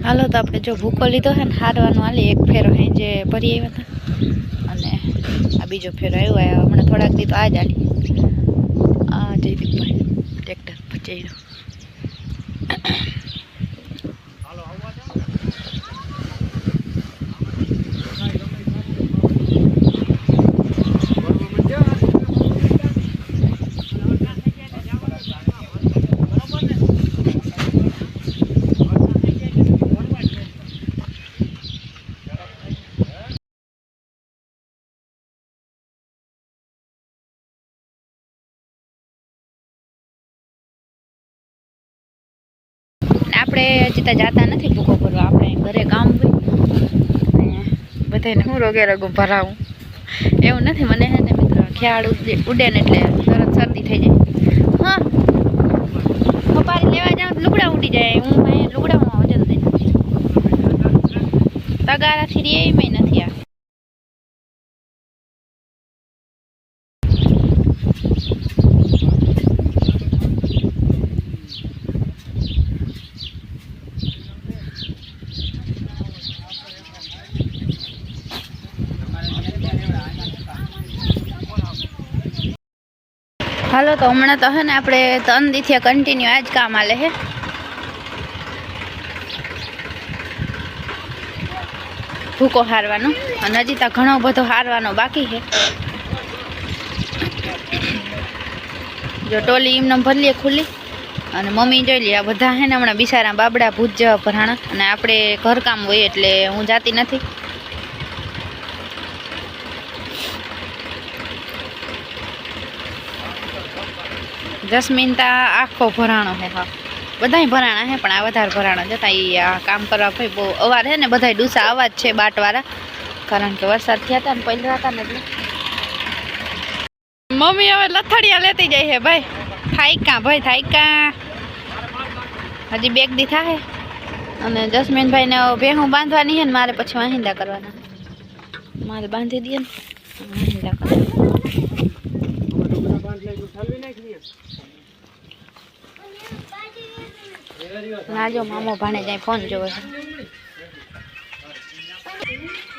હાલો તો આપણે જો ભૂકો લીધો છે ને હારવાનો હાલે એક ફેરો હે જે ભરી આવ્યા હતા અને આ બીજો ફેરો આવ્યો હમણાં થોડાક દી તો આ જ આલી આ જયદીપભાઈ ટ્રેક્ટર પચેડ્યું આપણે હજી તો જાતા નથી ભૂકો ભરવા આપણે ઘરે કામ હોય બધાને હું રોગે રગું ભરાવું એવું નથી મને છે ને મિત્ર ખ્યાલ ઉડે ને એટલે તરત શરદી થઈ જાય હા પપ્પાને લેવા જાઉં લુગડા ઉડી જાય હું લુગડામાં વજન થઈ તગારાથી રે એમ નથી આ હાલો તો હમણાં તો હે ને આપણે 3 દીથી કન્ટિન્યુ આ જ કામ આલે હે ભૂકો હારવાનું અને હજી તો ઘણો બધો હારવાનો બાકી છે જો ટોલી એમને ભરલીએ ખુલ્લી અને મમ્મી જોઈ લે આ બધા હે ને હમણાં બિસારા બાબડા ભૂત જેવા ભરાણા અને આપણે ઘરકામ હોય એટલે હું જાતી નથી જસ્મીન તા આખો ભરાણો હે હા બધાય ભરાણા હે પણ આ વધારે ભરાણા જતા એ આ કામ કરવા ભાઈ બહુ અવાર હે ને બધાય ડૂસા આવા જ છે બાટવાળા કારણ કે વરસાદ થયા હતા ને પહેલા હતા ને એટલે મમ્મી હવે લથડિયા લેતી જાય છે ભાઈ થાયકા ભાઈ થાયકા હજી બેગ દી થાય અને જસ્મીનભાઈ ને ભેહું બાંધવાની છે ને મારે પછી વાહિંદા કરવાના મારે બાંધી દઈએ ને વાહિંદા કરવાના ના જો મામો ભાણે જાય ફોન જોવે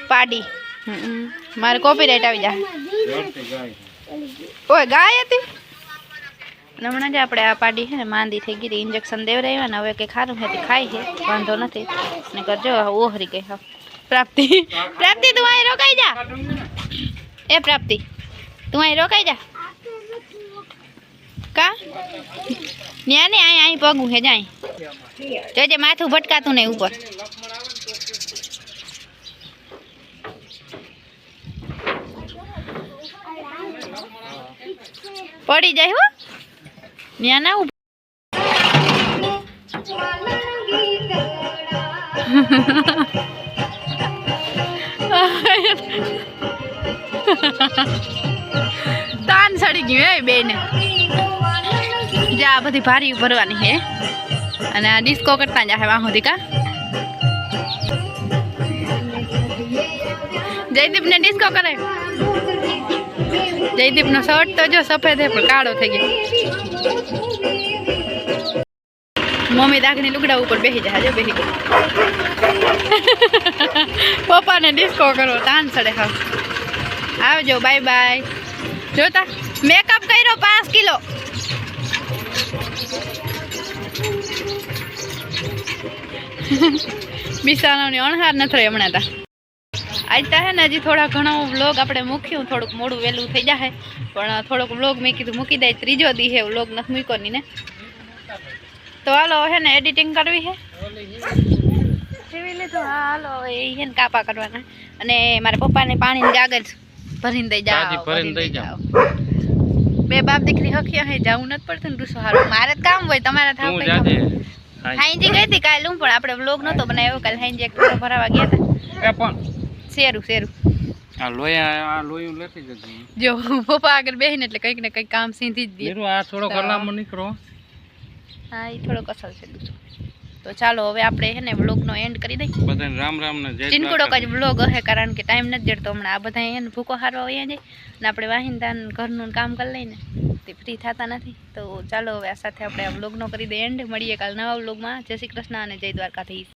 પાડી મારે કોપીરાઈટ આવી જાય ઓય ગાય હતી હમણાં જ આપણે આ પાડી છે ને માંદી થઈ ગઈ ઇન્જેક્શન દેવરાવ્યા ને હવે કંઈ ખારું છે ખાય છે વાંધો નથી ને કરજો ઓહરી ગઈ હા પ્રાપ્તિ પ્રાપ્તિ તું અહીં રોકાઈ જા એ પ્રાપ્તિ તું અહીં રોકાઈ જા કા ન્યા ને અહીં પગું છે જાય જોજે માથું ભટકાતું નહીં ઉપર પડી જાય હો ન્યા ના તાન સડી ગયું એ બેને જા બધી ભારી ભરવાની હે અને આ ડિસ્કો કરતા જાય વાહ સુધી કા જયદીપ ને ડિસ્કો કરે જયદીપ નો શર્ટ તો જો સફેદ હે પણ કાળો થઈ ગયો મમ્મી દાખની લુગડા ઉપર બેસી જાય જો બેસી ગઈ પપ્પાને ડિસ્કો કરો તાન સડે હા આવજો બાય બાય જોતા મેકઅપ કર્યો 5 કિલો બિસાણાની અણહાર નથી રહી હમણાં તા આજ તા હે ને હજી થોડા ઘણો વ્લોગ આપણે મૂક્યું થોડુંક મોડું વહેલું થઈ જાય પણ થોડોક વ્લોગ મેં કીધું મૂકી દે ત્રીજો દી હે વ્લોગ નથી મૂક્યો ની ને તો હાલો હે ને એડિટિંગ કરવી હે હાલો એ હે ને કાપા કરવાના અને મારા પપ્પાને પાણીની ગાગર ભરીને દઈ જાવ બે બાપ દીકરી હખ્યા હે જાવું નથી પડતું ને રૂસો હારું મારે કામ હોય તમારે થાવ હાઈજી ગઈ હતી કાલે હું પણ આપણે વ્લોગ નતો બનાવ્યો કાલે હાઈજી એક ભરાવા ગયા હતા પણ શેરું આ લોયું લેતી જજો જો પપ્પા આગળ બેહીને એટલે કંઈક ને કંઈક કામ સીધી જ દે આ થોડો કલામાં નીકળો હા એ થોડો કસલ છે દૂસો તો ચાલો હવે આપણે હે ને વ્લોગનો એન્ડ કરી દઈએ બધાને રામ રામ ને જય ચિનકુડો જ વ્લોગ હે કારણ કે ટાઈમ નથી જડતો હમણાં આ બધા હે ને ભૂકો હારવા વયા જાય ને આપણે વાહિંદાન ઘરનું કામ કરી લઈને તે ફ્રી થતા નથી તો ચાલો હવે આ સાથે આપણે આ વ્લોગનો કરી દઈએ એન્ડ મળીએ કાલ નવા વ્લોગમાં જય શ્રી કૃષ્ણ અને જય દ્વારકાધીશ